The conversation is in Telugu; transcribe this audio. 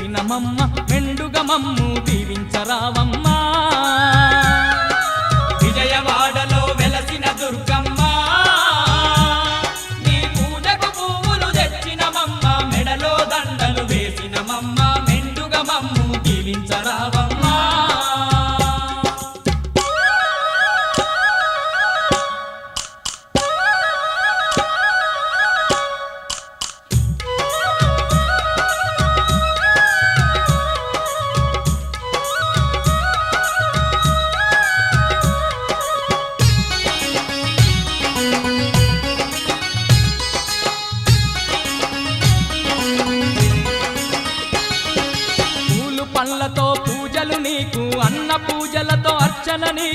వెలసినమమ్మ మెండుగా మమ్ము దీవించరావమ్మా విజయవాడలో వెలసిన దుర్గమ్మ నీ పూజకు పువ్వులు తెచ్చినమమ్మ మెడలో దండలు వేసినమమ్మ మెండుగా మమ్ము దీవించరావమ్మా పూలు పండ్లతో పూజలు నీకు అన్న పూజలతో అర్చన నీకు